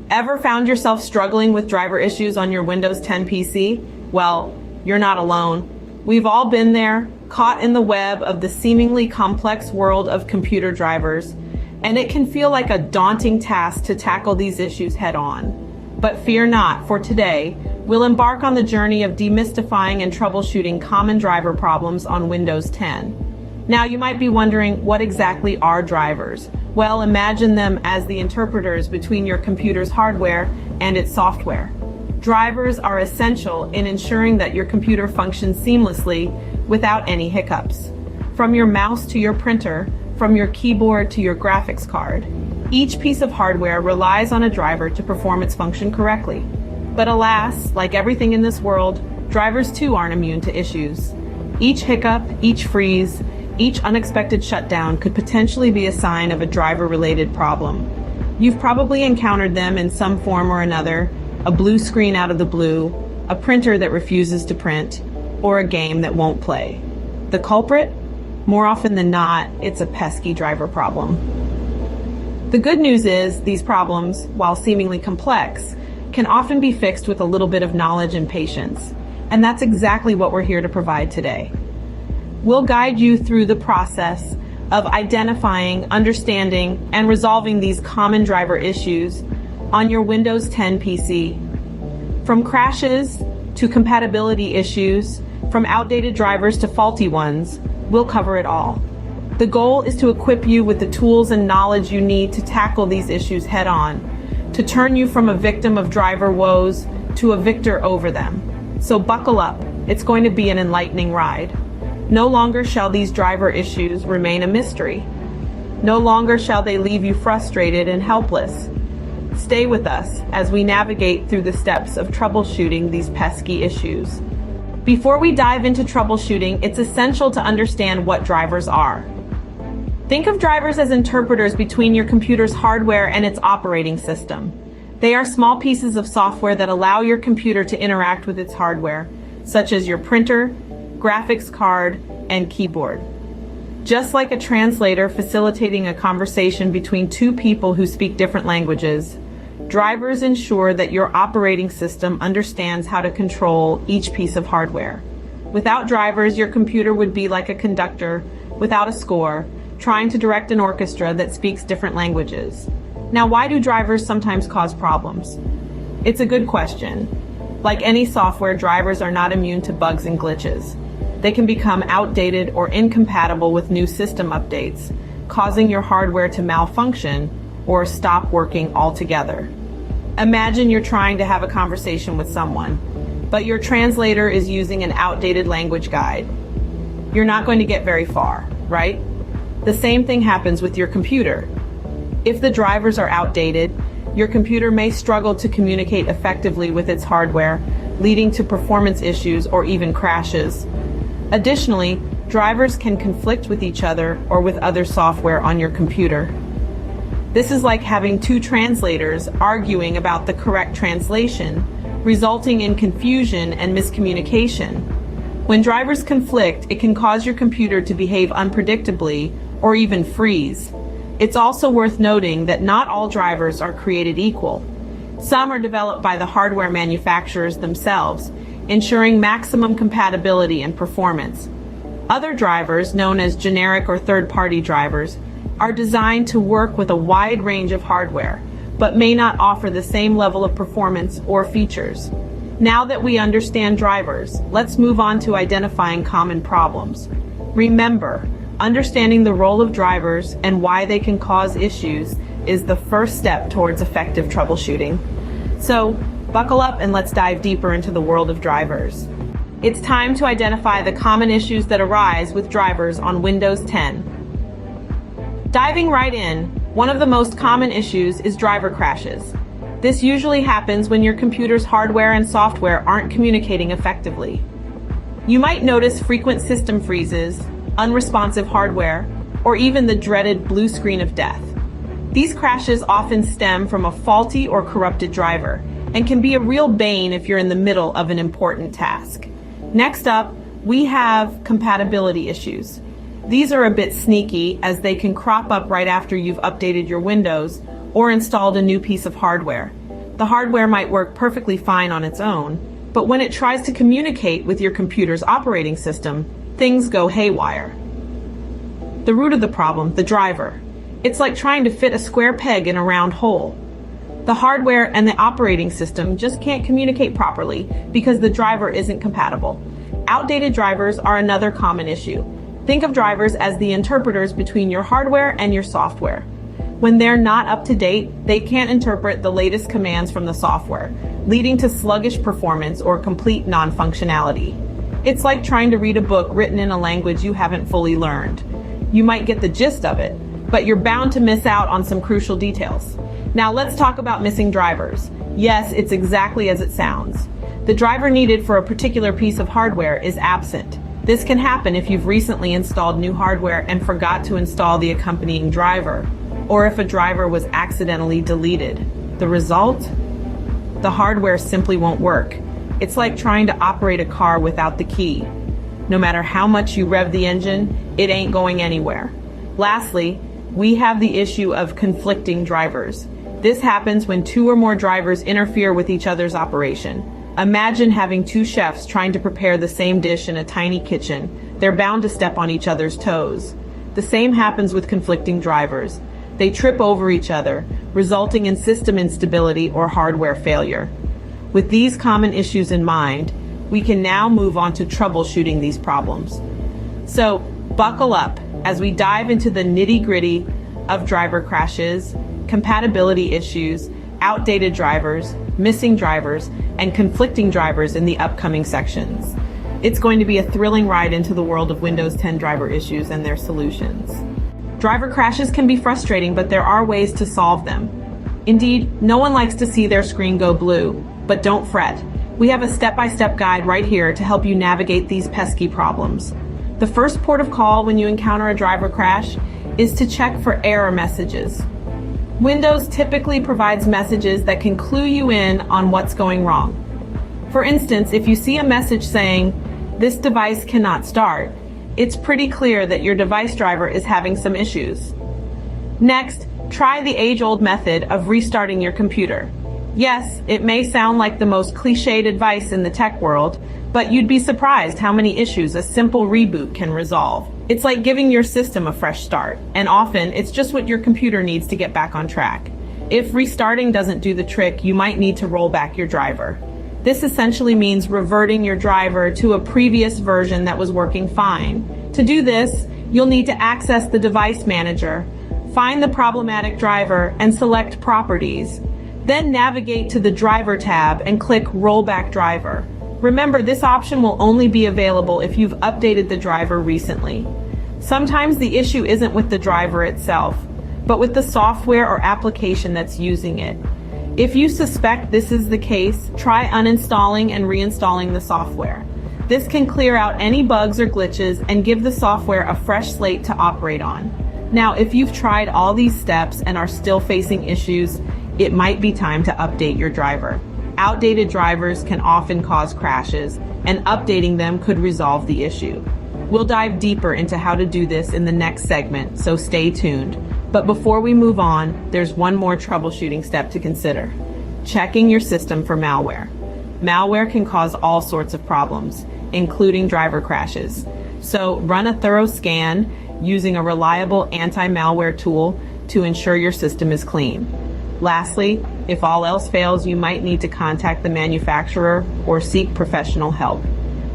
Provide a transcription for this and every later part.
Ever found yourself struggling with driver issues on your Windows 10 PC? Well, you're not alone. We've all been there, caught in the web of the seemingly complex world of computer drivers, and it can feel like a daunting task to tackle these issues head on. But fear not, for today, we'll embark on the journey of demystifying and troubleshooting common driver problems on Windows 10. Now, you might be wondering, what exactly are drivers? Well, imagine them as the interpreters between your computer's hardware and its software. Drivers are essential in ensuring that your computer functions seamlessly without any hiccups. From your mouse to your printer, from your keyboard to your graphics card, each piece of hardware relies on a driver to perform its function correctly. But alas, like everything in this world, drivers too aren't immune to issues. Each hiccup, each freeze, each unexpected shutdown could potentially be a sign of a driver-related problem. You've probably encountered them in some form or another: a blue screen out of the blue, a printer that refuses to print, or a game that won't play. The culprit? More often than not, it's a pesky driver problem. The good news is, these problems, while seemingly complex, can often be fixed with a little bit of knowledge and patience. And that's exactly what we're here to provide today. We'll guide you through the process of identifying, understanding, and resolving these common driver issues on your Windows 10 PC. From crashes to compatibility issues, from outdated drivers to faulty ones, we'll cover it all. The goal is to equip you with the tools and knowledge you need to tackle these issues head on, to turn you from a victim of driver woes to a victor over them. So buckle up, it's going to be an enlightening ride. No longer shall these driver issues remain a mystery. No longer shall they leave you frustrated and helpless. Stay with us as we navigate through the steps of troubleshooting these pesky issues. Before we dive into troubleshooting, it's essential to understand what drivers are. Think of drivers as interpreters between your computer's hardware and its operating system. They are small pieces of software that allow your computer to interact with its hardware, such as your printer, graphics card, and keyboard. Just like a translator facilitating a conversation between two people who speak different languages, drivers ensure that your operating system understands how to control each piece of hardware. Without drivers, your computer would be like a conductor without a score, trying to direct an orchestra that speaks different languages. Now, why do drivers sometimes cause problems? It's a good question. Like any software, drivers are not immune to bugs and glitches. They can become outdated or incompatible with new system updates, causing your hardware to malfunction or stop working altogether. Imagine you're trying to have a conversation with someone, but your translator is using an outdated language guide. You're not going to get very far, right? The same thing happens with your computer. If the drivers are outdated, your computer may struggle to communicate effectively with its hardware, leading to performance issues or even crashes. Additionally, drivers can conflict with each other or with other software on your computer. This is like having two translators arguing about the correct translation, resulting in confusion and miscommunication. When drivers conflict, it can cause your computer to behave unpredictably or even freeze. It's also worth noting that not all drivers are created equal. Some are developed by the hardware manufacturers themselves, ensuring maximum compatibility and performance. Other drivers, known as generic or third-party drivers, are designed to work with a wide range of hardware, but may not offer the same level of performance or features. Now that we understand drivers, let's move on to identifying common problems. Remember, understanding the role of drivers and why they can cause issues is the first step towards effective troubleshooting. So, buckle up and let's dive deeper into the world of drivers. It's time to identify the common issues that arise with drivers on Windows 10. Diving right in, one of the most common issues is driver crashes. This usually happens when your computer's hardware and software aren't communicating effectively. You might notice frequent system freezes, unresponsive hardware, or even the dreaded blue screen of death. These crashes often stem from a faulty or corrupted driver and can be a real bane if you're in the middle of an important task. Next up, we have compatibility issues. These are a bit sneaky as they can crop up right after you've updated your Windows or installed a new piece of hardware. The hardware might work perfectly fine on its own, but when it tries to communicate with your computer's operating system, things go haywire. The root of the problem, the driver. It's like trying to fit a square peg in a round hole. The hardware and the operating system just can't communicate properly because the driver isn't compatible. Outdated drivers are another common issue. Think of drivers as the interpreters between your hardware and your software. When they're not up to date, they can't interpret the latest commands from the software, leading to sluggish performance or complete non-functionality. It's like trying to read a book written in a language you haven't fully learned. You might get the gist of it, but you're bound to miss out on some crucial details. Now let's talk about missing drivers. Yes, it's exactly as it sounds. The driver needed for a particular piece of hardware is absent. This can happen if you've recently installed new hardware and forgot to install the accompanying driver, or if a driver was accidentally deleted. The result? The hardware simply won't work. It's like trying to operate a car without the key. No matter how much you rev the engine, it ain't going anywhere. Lastly, we have the issue of conflicting drivers. This happens when two or more drivers interfere with each other's operation. Imagine having two chefs trying to prepare the same dish in a tiny kitchen. They're bound to step on each other's toes. The same happens with conflicting drivers. They trip over each other, resulting in system instability or hardware failure. With these common issues in mind, we can now move on to troubleshooting these problems. So, buckle up as we dive into the nitty-gritty of driver crashes, compatibility issues, outdated drivers, missing drivers, and conflicting drivers in the upcoming sections. It's going to be a thrilling ride into the world of Windows 10 driver issues and their solutions. Driver crashes can be frustrating, but there are ways to solve them. Indeed, no one likes to see their screen go blue, but don't fret. We have a step-by-step guide right here to help you navigate these pesky problems. The first port of call when you encounter a driver crash is to check for error messages. Windows typically provides messages that can clue you in on what's going wrong. For instance, if you see a message saying, "This device cannot start," it's pretty clear that your device driver is having some issues. Next, try the age-old method of restarting your computer. Yes, it may sound like the most cliched advice in the tech world, but you'd be surprised how many issues a simple reboot can resolve. It's like giving your system a fresh start, and often it's just what your computer needs to get back on track. If restarting doesn't do the trick, you might need to roll back your driver. This essentially means reverting your driver to a previous version that was working fine. To do this, you'll need to access the device manager, find the problematic driver, and select Properties. Then navigate to the Driver tab and click Rollback Driver. Remember, this option will only be available if you've updated the driver recently. Sometimes the issue isn't with the driver itself, but with the software or application that's using it. If you suspect this is the case, try uninstalling and reinstalling the software. This can clear out any bugs or glitches and give the software a fresh slate to operate on. Now, if you've tried all these steps and are still facing issues, it might be time to update your driver. Outdated drivers can often cause crashes, and updating them could resolve the issue. We'll dive deeper into how to do this in the next segment, so stay tuned. But before we move on, there's one more troubleshooting step to consider: checking your system for malware. Malware can cause all sorts of problems, including driver crashes. So run a thorough scan using a reliable anti-malware tool to ensure your system is clean. Lastly, if all else fails, you might need to contact the manufacturer or seek professional help.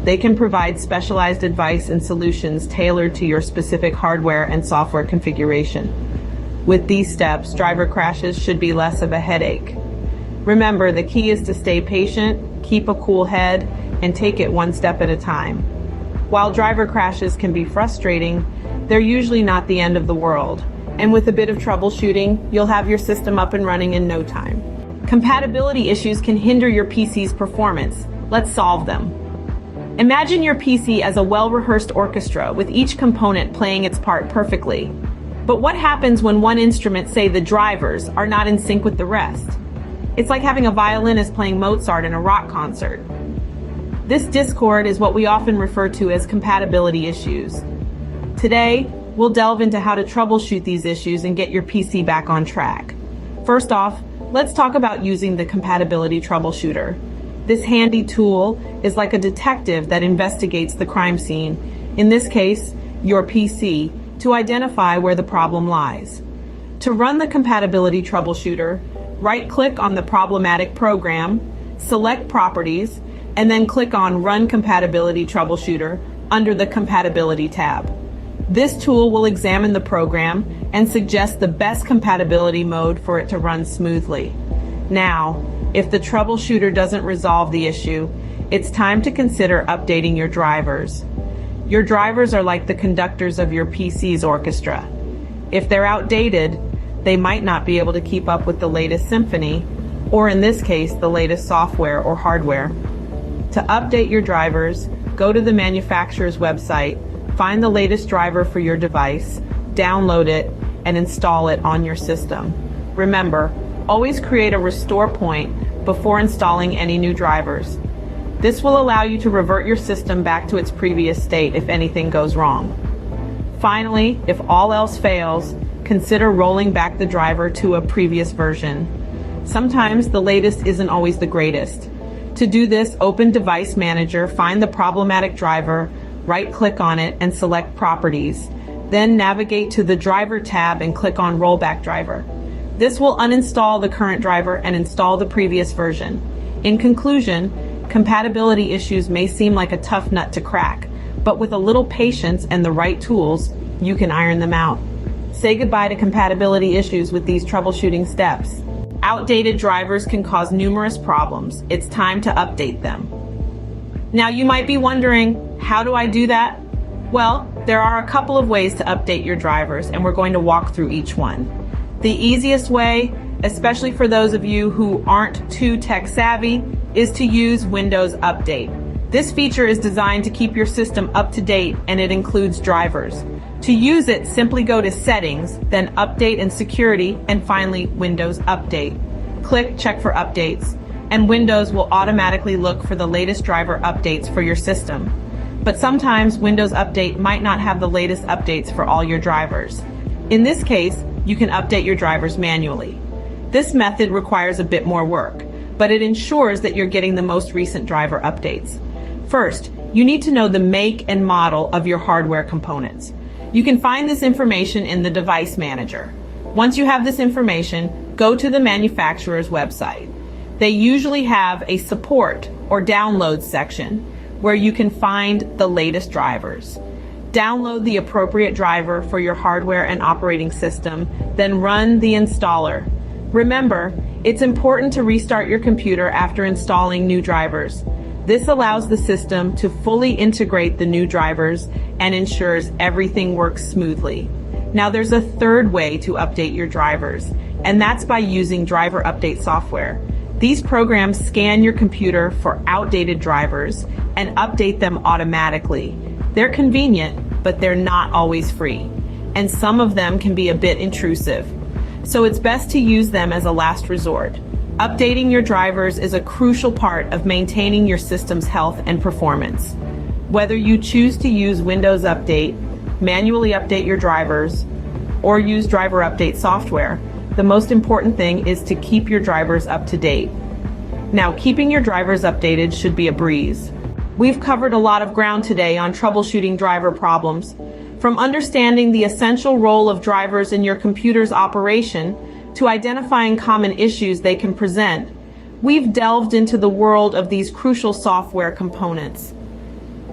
They can provide specialized advice and solutions tailored to your specific hardware and software configuration. With these steps, driver crashes should be less of a headache. Remember, the key is to stay patient, keep a cool head, and take it one step at a time. While driver crashes can be frustrating, they're usually not the end of the world. And with a bit of troubleshooting, you'll have your system up and running in no time. Compatibility issues can hinder your PC's performance. Let's solve them. Imagine your PC as a well-rehearsed orchestra with each component playing its part perfectly. But what happens when one instrument, say the drivers, are not in sync with the rest? It's like having a violinist playing Mozart in a rock concert. This discord is what we often refer to as compatibility issues. Today, we'll delve into how to troubleshoot these issues and get your PC back on track. First off, Let's talk about using the compatibility troubleshooter. This handy tool is like a detective that investigates the crime scene, in this case, your PC, to identify where the problem lies. To run the compatibility troubleshooter, right-click on the problematic program, select Properties, and then click on Run Compatibility Troubleshooter under the Compatibility tab. This tool will examine the program and suggest the best compatibility mode for it to run smoothly. Now, if the troubleshooter doesn't resolve the issue, it's time to consider updating your drivers. Your drivers are like the conductors of your PC's orchestra. If they're outdated, they might not be able to keep up with the latest symphony, or in this case, the latest software or hardware. To update your drivers, go to the manufacturer's website, find the latest driver for your device, download it, and install it on your system. Remember, always create a restore point before installing any new drivers. This will allow you to revert your system back to its previous state if anything goes wrong. Finally, if all else fails, consider rolling back the driver to a previous version. Sometimes the latest isn't always the greatest. To do this, open Device Manager, find the problematic driver, right-click on it, and select Properties. Then navigate to the Driver tab and click on Rollback Driver. This will uninstall the current driver and install the previous version. In conclusion, compatibility issues may seem like a tough nut to crack, but with a little patience and the right tools, you can iron them out. Say goodbye to compatibility issues with these troubleshooting steps. Outdated drivers can cause numerous problems. It's time to update them. Now you might be wondering, how do I do that? Well, there are a couple of ways to update your drivers, and we're going to walk through each one. The easiest way, especially for those of you who aren't too tech savvy, is to use Windows Update. This feature is designed to keep your system up to date, and it includes drivers. To use it, simply go to Settings, then Update and Security, and finally Windows Update. Click Check for Updates, and Windows will automatically look for the latest driver updates for your system. But sometimes Windows Update might not have the latest updates for all your drivers. In this case, you can update your drivers manually. This method requires a bit more work, but it ensures that you're getting the most recent driver updates. First, you need to know the make and model of your hardware components. You can find this information in the Device Manager. Once you have this information, go to the manufacturer's website. They usually have a support or download section where you can find the latest drivers. Download the appropriate driver for your hardware and operating system, then run the installer. Remember, it's important to restart your computer after installing new drivers. This allows the system to fully integrate the new drivers and ensures everything works smoothly. Now there's a third way to update your drivers, and that's by using driver update software. These programs scan your computer for outdated drivers and update them automatically. They're convenient, but they're not always free, and some of them can be a bit intrusive. So it's best to use them as a last resort. Updating your drivers is a crucial part of maintaining your system's health and performance. Whether you choose to use Windows Update, manually update your drivers, or use driver update software, the most important thing is to keep your drivers up to date. Now, keeping your drivers updated should be a breeze. We've covered a lot of ground today on troubleshooting driver problems. From understanding the essential role of drivers in your computer's operation to identifying common issues they can present, we've delved into the world of these crucial software components.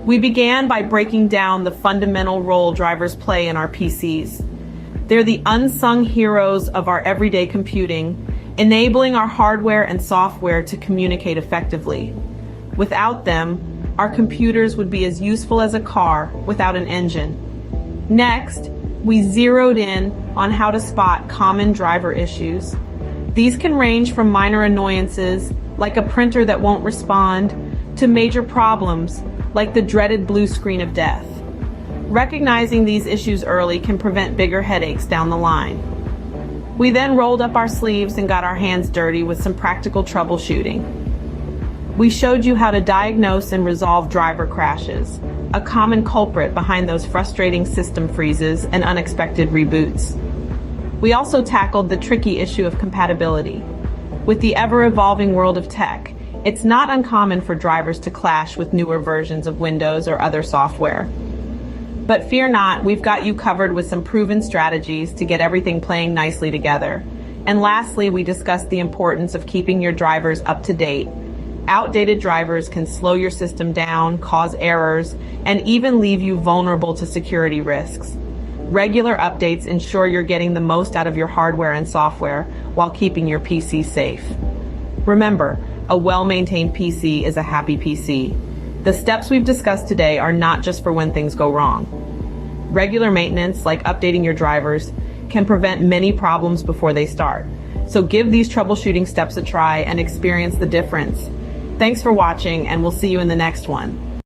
We began by breaking down the fundamental role drivers play in our PCs. They're the unsung heroes of our everyday computing, enabling our hardware and software to communicate effectively. Without them, our computers would be as useful as a car without an engine. Next, we zeroed in on how to spot common driver issues. These can range from minor annoyances, like a printer that won't respond, to major problems, like the dreaded blue screen of death. Recognizing these issues early can prevent bigger headaches down the line. We then rolled up our sleeves and got our hands dirty with some practical troubleshooting. We showed you how to diagnose and resolve driver crashes, a common culprit behind those frustrating system freezes and unexpected reboots. We also tackled the tricky issue of compatibility. With the ever-evolving world of tech, it's not uncommon for drivers to clash with newer versions of Windows or other software. But fear not, we've got you covered with some proven strategies to get everything playing nicely together. And lastly, we discussed the importance of keeping your drivers up to date. Outdated drivers can slow your system down, cause errors, and even leave you vulnerable to security risks. Regular updates ensure you're getting the most out of your hardware and software while keeping your PC safe. Remember, a well-maintained PC is a happy PC. The steps we've discussed today are not just for when things go wrong. Regular maintenance, like updating your drivers, can prevent many problems before they start. So give these troubleshooting steps a try and experience the difference. Thanks for watching, and we'll see you in the next one.